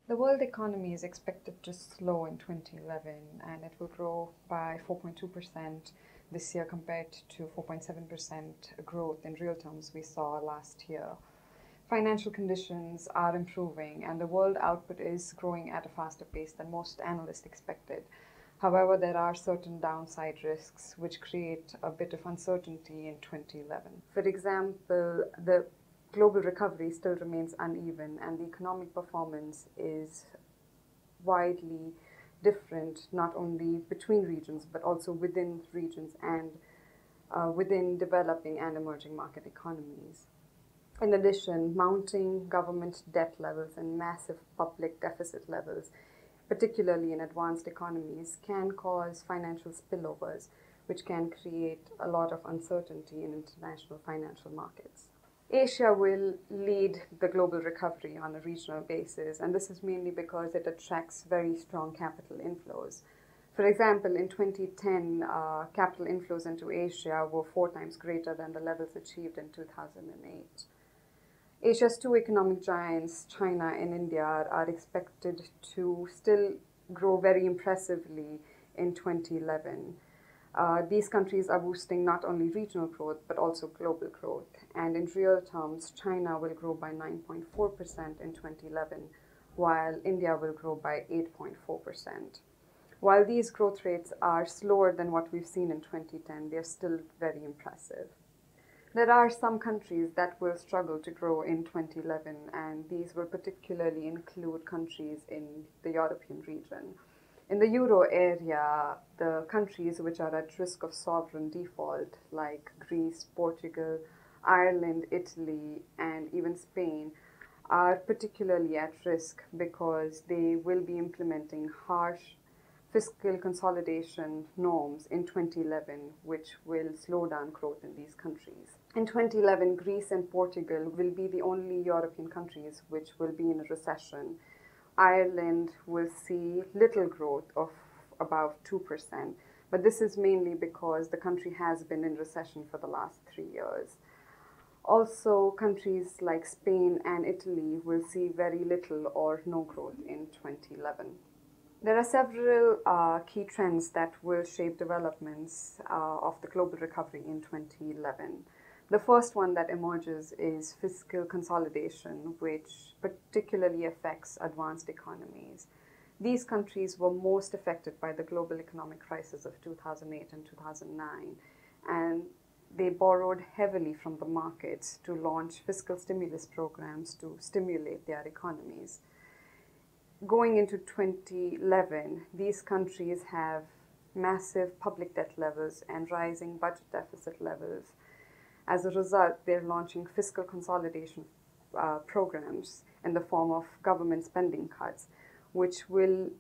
The world economy is expected to slow in 2011 and it will grow by 4.2% this year compared to 4.7% growth in real terms we saw last year. Financial conditions are improving and the world output is growing at a faster pace than most analysts expected. However, there are certain downside risks which create a bit of uncertainty in 2011. For example, the global recovery still remains uneven and the economic performance is widely different, not only between regions but also within regions and within developing and emerging market economies. In addition, mounting government debt levels and massive public deficit levels, particularly in advanced economies, can cause financial spillovers, which can create a lot of uncertainty in international financial markets. Asia will lead the global recovery on a regional basis, and this is mainly because it attracts very strong capital inflows. For example, in 2010, capital inflows into Asia were 4 times greater than the levels achieved in 2008. Asia's two economic giants, China and India, are expected to still grow very impressively in 2011. These countries are boosting not only regional growth but also global growth. And in real terms, China will grow by 9.4% in 2011, while India will grow by 8.4%. While these growth rates are slower than what we've seen in 2010, they're still very impressive. There are some countries that will struggle to grow in 2011, and these will particularly include countries in the European region. In the euro area, the countries which are at risk of sovereign default, like Greece, Portugal, Ireland, Italy, and even Spain, are particularly at risk because they will be implementing harsh fiscal consolidation norms in 2011, which will slow down growth in these countries. In 2011, Greece and Portugal will be the only European countries which will be in a recession. Ireland will see little growth of about 2%, but this is mainly because the country has been in recession for the last 3 years. Also, countries like Spain and Italy will see very little or no growth in 2011. There are several key trends that will shape developments of the global recovery in 2011. The first one that emerges is fiscal consolidation, which particularly affects advanced economies. These countries were most affected by the global economic crisis of 2008 and 2009, and they borrowed heavily from the markets to launch fiscal stimulus programs to stimulate their economies. Going into 2011, these countries have massive public debt levels and rising budget deficit levels. As a result, they're launching fiscal consolidation programs in the form of government spending cuts, which will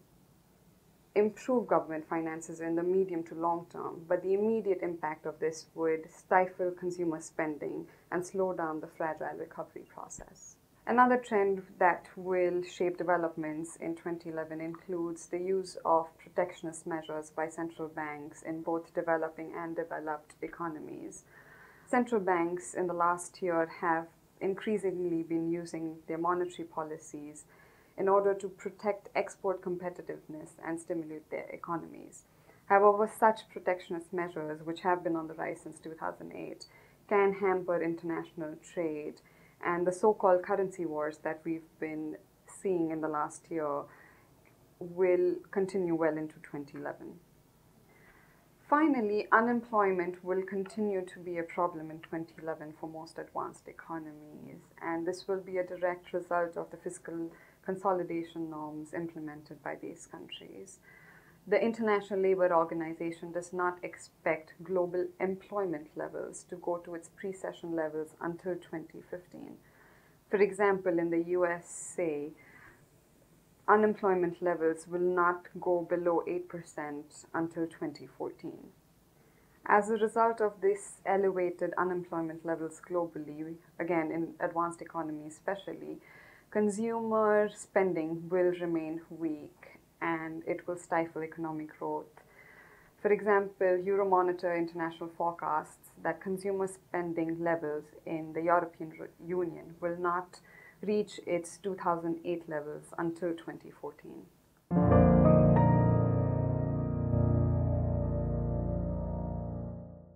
improve government finances in the medium to long term. But the immediate impact of this would stifle consumer spending and slow down the fragile recovery process. Another trend that will shape developments in 2011 includes the use of protectionist measures by central banks in both developing and developed economies. Central banks in the last year have increasingly been using their monetary policies in order to protect export competitiveness and stimulate their economies. However, such protectionist measures, which have been on the rise since 2008, can hamper international trade, and the so-called currency wars that we've been seeing in the last year will continue well into 2011. Finally, unemployment will continue to be a problem in 2011 for most advanced economies, and this will be a direct result of the fiscal consolidation norms implemented by these countries. The International Labour Organization does not expect global employment levels to go to its pre-recession levels until 2015. For example, in the USA, unemployment levels will not go below 8% until 2014. As a result of this elevated unemployment levels globally, again in advanced economies especially, consumer spending will remain weak and it will stifle economic growth. For example, Euromonitor International forecasts that consumer spending levels in the European Union will not reach its 2008 levels until 2014.